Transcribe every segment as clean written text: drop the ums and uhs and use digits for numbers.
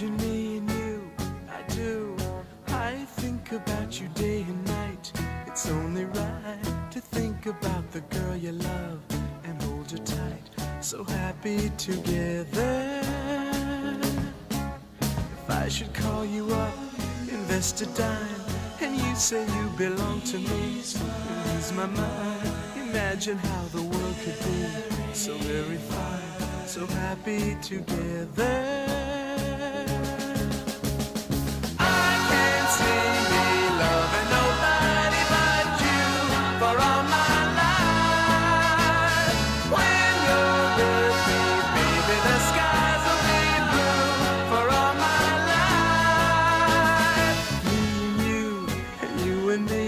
Imagine me and you, I do. I think about you day and night. It's only right to think about the girl you love and hold her tight. So happy together. If I should call you up, invest a dime, and you say you belong to me, lose my mind. Imagine how the world could be so very fine, so happy together. I can't see me loving nobody but you for all my life. When you're with me, baby, the skies will be blue for all my life. Me and you and me,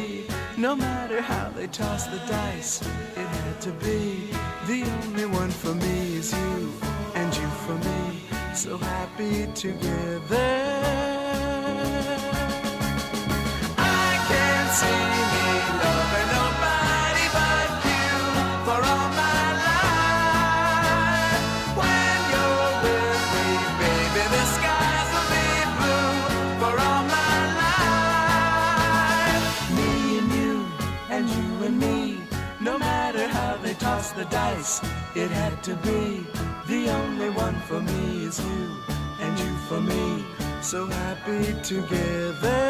no matter how they toss the dice, it had to be. The only one for me is you, and you for me, so happy together. I can't see me loving nobody but you for all my life. When you're with me, baby, the skies will be blue for all my life. Me and me, no matter how they toss the dice, it had to be. The only one for me is you, and you for me, so happy together.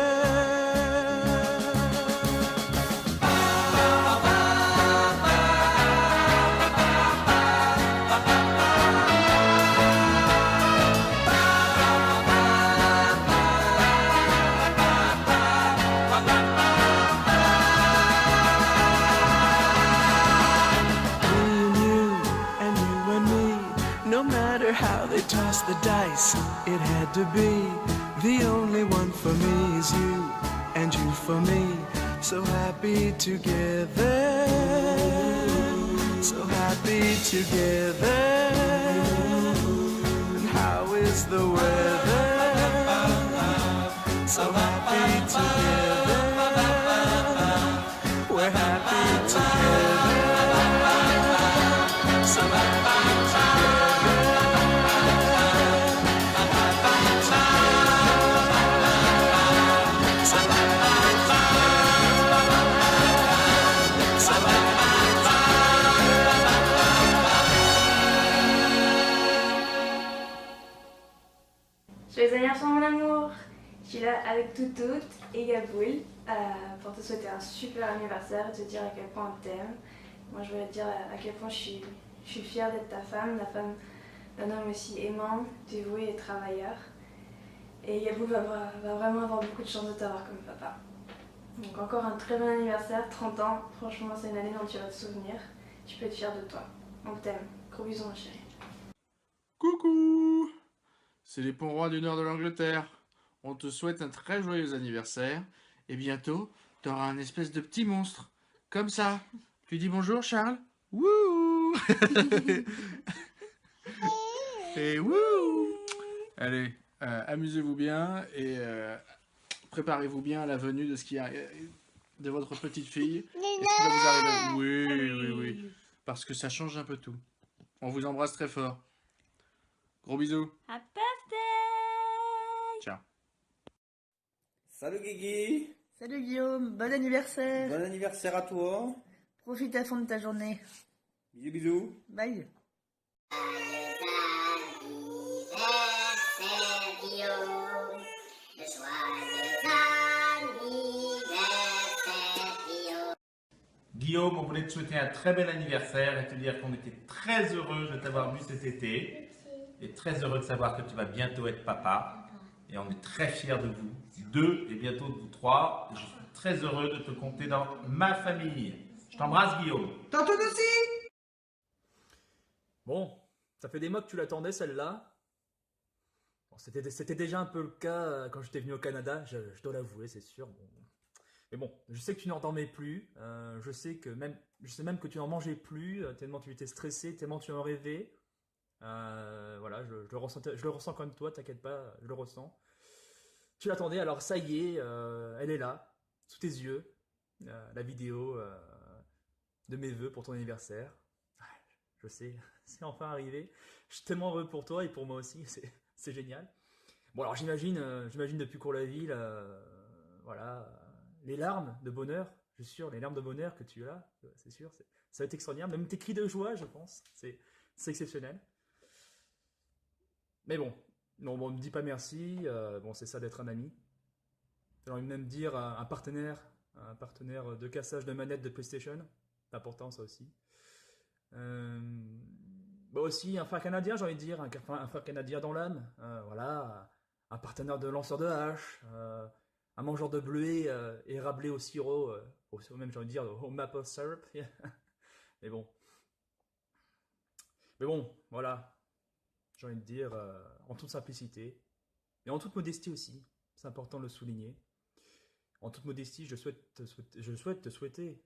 No matter how they toss the dice, it had to be. The only one for me is you, and you for me, so happy together. So happy together. And how is the weather? So happy together. We're happy together. So happy together. Joyeux anniversaire mon amour. Je suis là avec Toutout et Gaboul pour te souhaiter un super anniversaire et te dire à quel point on t'aime. Moi je voulais te dire à quel point je suis fière d'être ta femme, la femme d'un homme aussi aimant, dévoué et travailleur. Et Gaboul va vraiment avoir beaucoup de chance de t'avoir comme papa. Donc encore un très bon anniversaire, 30 ans, franchement c'est une année dont tu vas te souvenir. Tu peux être fier de toi. On t'aime. Gros bisous mon chéri. Coucou! C'est les Ponts Rois du nord de l'Angleterre. On te souhaite un très joyeux anniversaire. Et bientôt, t'auras un espèce de petit monstre. Comme ça. Tu dis bonjour, Charles? Wouh! Et wouh! Allez, amusez-vous bien et préparez-vous bien à la venue de de votre petite fille. Et ce qui va vous arriver. Oui. Parce que ça change un peu tout. On vous embrasse très fort. Gros bisous. Happy birthday! Ciao. Salut Guigui, Salut Guillaume, bon anniversaire. bon anniversaire à toi. Profite à fond de ta journée. Bisous bisous. Bye. Guillaume, on voulait te souhaiter un très bel anniversaire et te dire qu'on était très heureux de t'avoir vu cet été et très heureux de savoir que tu vas bientôt être papa. Et on est très fiers de vous deux et bientôt de vous trois. Et je suis très heureux de te compter dans ma famille. Je t'embrasse Guillaume. Tantôt aussi. Bon, ça fait des mois que tu l'attendais celle-là. Bon, c'était déjà un peu le cas quand j'étais venu au Canada, je dois l'avouer, c'est sûr. Bon. Mais bon, je sais que tu n'en dormais plus, je sais même que tu n'en mangeais plus, tellement tu étais stressé, tellement tu en rêvais. Voilà, je le ressens comme toi, t'inquiète pas, je le ressens. Tu l'attendais, alors ça y est, elle est là, sous tes yeux, la vidéo de mes vœux pour ton anniversaire. Je sais, c'est enfin arrivé. Je suis tellement heureux pour toi et pour moi aussi, c'est génial. Bon alors j'imagine depuis Cours-la-Ville, voilà, les larmes de bonheur, je suis sûr, les larmes de bonheur que tu as, c'est sûr, ça va être extraordinaire. Même tes cris de joie, je pense, c'est exceptionnel. Mais bon, on me dit pas merci, bon c'est ça d'être un ami. J'ai envie de même dire un partenaire de cassage de manette de PlayStation, c'est important ça aussi. Bah aussi un frère canadien, j'ai envie de dire, un frère canadien dans l'âme, voilà, un partenaire de lanceur de hache, un mangeur de bleuets érablé au sirop, même j'ai envie de dire au maple syrup. Mais bon, voilà, j'ai envie de dire en toute simplicité et en toute modestie aussi, c'est important de le souligner. En toute modestie, je souhaite te souhaiter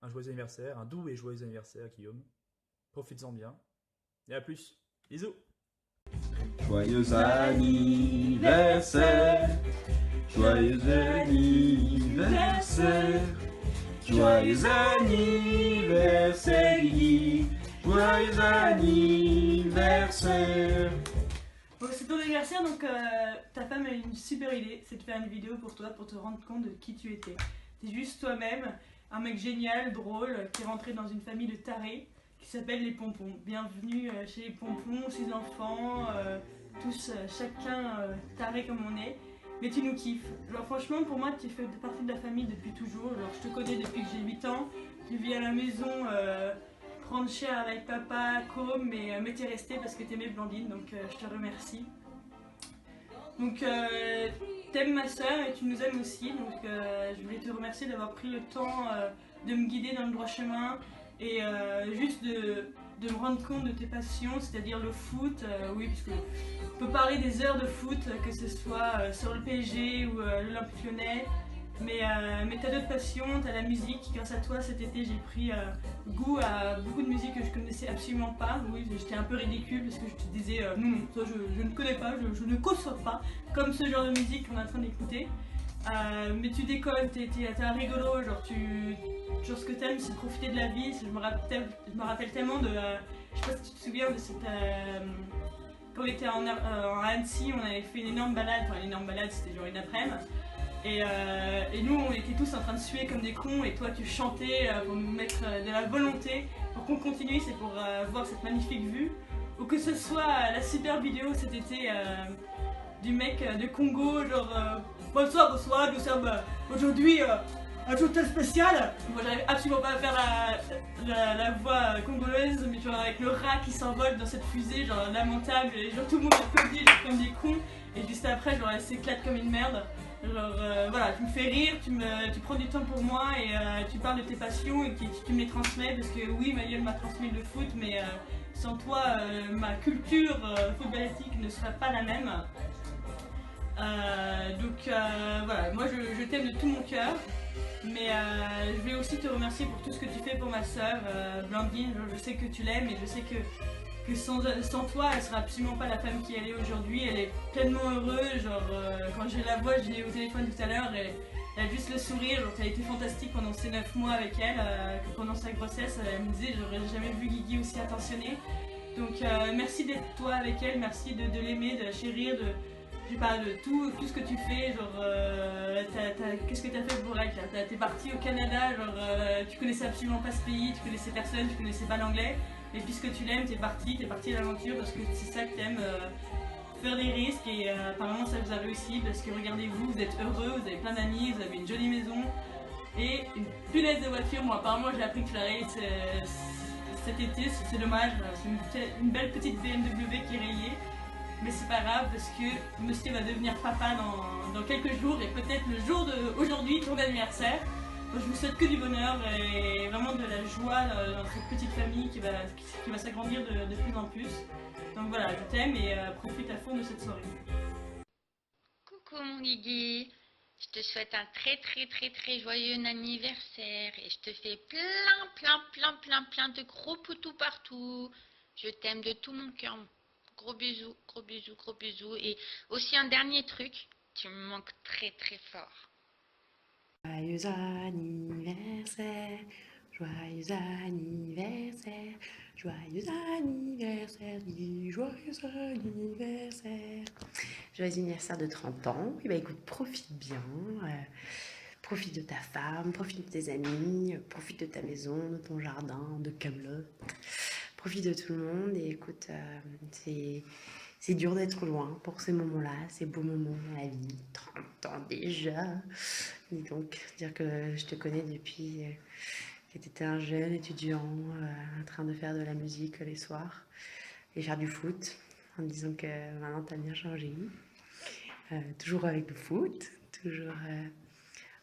un joyeux anniversaire, un doux et joyeux anniversaire, Guillaume. Profites-en bien. Et à plus. Bisous. Joyeux anniversaire, joyeux anniversaire, joyeux anniversaire, Guigui, joyeux anniversaire. Bon, c'est ton anniversaire, donc ta femme a une super idée, c'est de faire une vidéo pour toi, pour te rendre compte de qui tu étais. T'es juste toi-même, un mec génial, drôle, qui est rentré dans une famille de tarés, qui s'appelle les Pompons. Bienvenue chez les Pompons, 6 enfants, tous chacun tarés comme on est. Mais tu nous kiffes. Genre franchement pour moi tu fais partie de la famille depuis toujours. Genre je te connais depuis que j'ai 8 ans. Tu vis à la maison prendre cher avec papa, com, mais t'es resté parce que t'aimais Blandine, donc je te remercie. Donc t'aimes ma soeur et tu nous aimes aussi, donc je voulais te remercier d'avoir pris le temps de me guider dans le droit chemin et juste de me rendre compte de tes passions, c'est-à-dire le foot, oui, parce que on peut parler des heures de foot, que ce soit sur le PSG ou l'Olympique Lyonnais, mais t'as d'autres passions, t'as la musique. Grâce à toi cet été j'ai pris goût à beaucoup de musique que je connaissais absolument pas. Oui, j'étais un peu ridicule parce que je te disais non, ça je ne connais pas, je ne conçois pas comme ce genre de musique qu'on est en train d'écouter. Mais tu décolles, t'es un rigolo, genre ce que t'aimes c'est profiter de la vie. Je me rappelle tellement de, je sais pas si tu te souviens de cette, quand on était en Annecy, on avait fait une énorme balade, enfin une énorme balade c'était genre une après-midi. Et nous on était tous en train de suer comme des cons et toi tu chantais pour nous mettre de la volonté pour qu'on continue, c'est pour voir cette magnifique vue. Ou que ce soit la super vidéo cet été du mec de Congo, genre bonsoir, nous sommes aujourd'hui un jour très spécial. Moi j'arrive absolument pas à faire la voix congolaise, mais genre avec le rat qui s'envole dans cette fusée, genre lamentable, et genre tout le monde applaudit genre comme des cons, et juste après genre elle s'éclate comme une merde. Genre voilà, tu me fais rire, tu prends du temps pour moi et tu parles de tes passions et tu me les transmets parce que oui, Maëlle m'a transmis le foot, mais sans toi ma culture footballistique ne serait pas la même. Donc voilà, moi je t'aime de tout mon cœur, mais je vais aussi te remercier pour tout ce que tu fais pour ma soeur Blandine. Je sais que tu l'aimes et je sais que sans toi elle sera absolument pas la femme qui elle est aujourd'hui. Elle est pleinement heureuse, genre quand je la vois, je l'ai eu au téléphone tout à l'heure, elle a juste le sourire, genre, elle a été fantastique pendant ces 9 mois avec elle, que pendant sa grossesse elle me disait j'aurais jamais vu Guigui aussi attentionné. Donc merci d'être toi avec elle, merci de l'aimer, de la chérir, je sais pas, de tout ce que tu fais, genre qu'est-ce que t'as fait pour elle? T'es parti au Canada, genre tu connaissais absolument pas ce pays, tu connaissais personne, tu connaissais pas l'anglais, et puisque tu l'aimes, t'es parti à l'aventure parce que c'est ça que t'aimes, faire des risques, et apparemment ça vous a réussi parce que regardez-vous, vous êtes heureux, vous avez plein d'amis, vous avez une jolie maison et une punaise de voiture. Moi apparemment j'ai appris que je la rayée cet été, c'est dommage, c'est une belle petite BMW qui est rayée. Mais c'est pas grave parce que monsieur va devenir papa dans quelques jours et peut-être le jour d'aujourd'hui, ton anniversaire. Donc je vous souhaite que du bonheur et vraiment de la joie dans cette petite famille qui va s'agrandir de plus en plus. Donc voilà, je t'aime et profite à fond de cette soirée. Coucou mon Guigui, je te souhaite un très joyeux anniversaire et je te fais plein de gros poutous partout. Je t'aime de tout mon cœur. Gros bisous. Et aussi un dernier truc, tu me manques très fort. Joyeux anniversaire, joyeux anniversaire, joyeux anniversaire, joyeux anniversaire. joyeux anniversaire de 30 ans. Et bah écoute, profite bien, profite de ta femme, profite de tes amis, profite de ta maison, de ton jardin, de Kaamelott. Profite de tout le monde et écoute, c'est dur d'être loin pour ces moments-là, ces beaux moments dans la vie. 30 ans déjà. Dis donc, dire que je te connais depuis que tu étais un jeune étudiant en train de faire de la musique les soirs et faire du foot, en me disant que maintenant tu as bien changé. Toujours avec le foot, toujours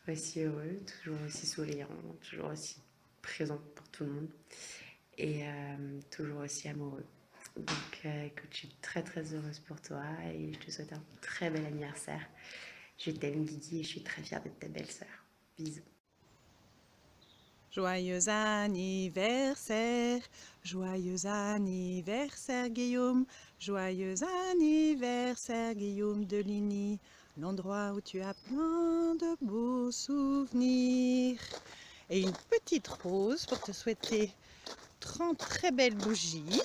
aussi heureux, toujours aussi souriant, toujours aussi présent pour tout le monde et toujours aussi amoureux. Donc écoute, je suis très très heureuse pour toi et je te souhaite un très bel anniversaire. Je t'aime Guigui et je suis très fière d'être ta belle-sœur. Bisous. Joyeux anniversaire Guillaume, joyeux anniversaire Guillaume de Ligny, l'endroit où tu as plein de beaux souvenirs. Et une petite rose pour te souhaiter 30 très belles bougies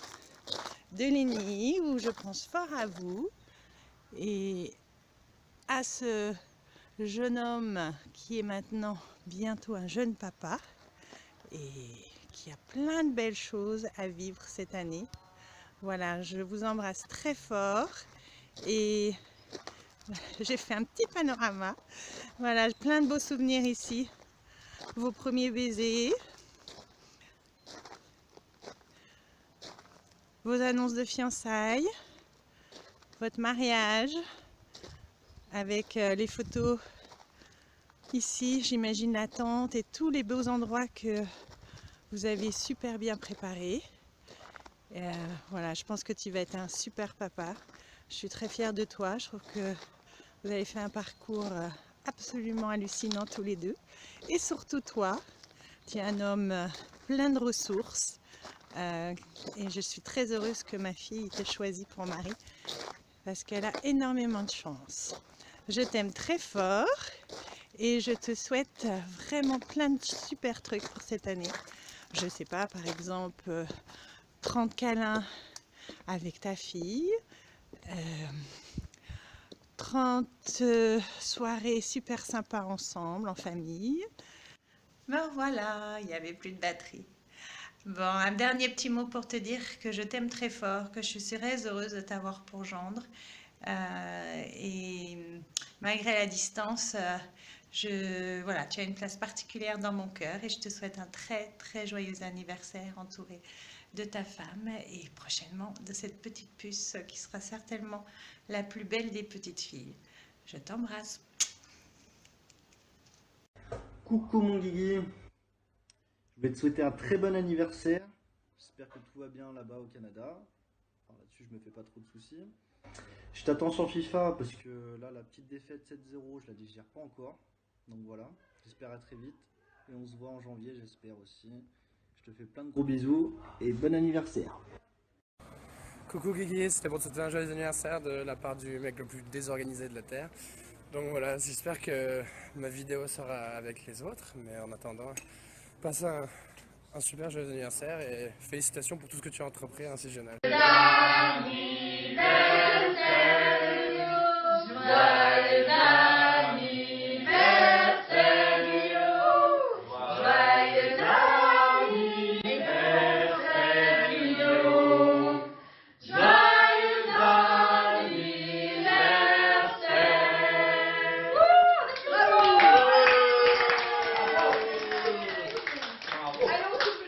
de Ligny, où je pense fort à vous et à ce jeune homme qui est maintenant bientôt un jeune papa et qui a plein de belles choses à vivre cette année. Voilà, je vous embrasse très fort et j'ai fait un petit panorama. Voilà, plein de beaux souvenirs ici. Vos premiers baisers, vos annonces de fiançailles, votre mariage avec les photos ici, j'imagine la tente et tous les beaux endroits que vous avez super bien préparés. Voilà, je pense que tu vas être un super papa. Je suis très fière de toi. Je trouve que vous avez fait un parcours absolument hallucinant tous les deux. Et surtout toi, tu es un homme plein de ressources. Et je suis très heureuse que ma fille t'ait choisi pour mari parce qu'elle a énormément de chance. Je t'aime très fort et je te souhaite vraiment plein de super trucs pour cette année. Je sais pas, par exemple, 30 câlins avec ta fille, 30 soirées super sympas ensemble, en famille. Ben voilà, il n'y avait plus de batterie. Bon, un dernier petit mot pour te dire que je t'aime très fort, que je suis très heureuse de t'avoir pour gendre. Et malgré la distance, voilà, tu as une place particulière dans mon cœur et je te souhaite un très très joyeux anniversaire entouré de ta femme et prochainement de cette petite puce qui sera certainement la plus belle des petites filles. Je t'embrasse. Coucou mon Guigui, je vais te souhaiter un très bon anniversaire. J'espère que tout va bien là-bas au Canada. Enfin, là-dessus, je me fais pas trop de soucis. Je t'attends sur FIFA parce que là, la petite défaite 7-0, je la digère pas encore. Donc voilà, j'espère à très vite. Et on se voit en janvier, j'espère aussi. Je te fais plein de gros bisous et bon anniversaire. Coucou Guigui, c'était pour te souhaiter un joyeux anniversaire de la part du mec le plus désorganisé de la Terre. Donc voilà, j'espère que ma vidéo sera avec les autres. Mais en attendant, passe un super joyeux anniversaire et félicitations pour tout ce que tu as entrepris à un si jeune âge.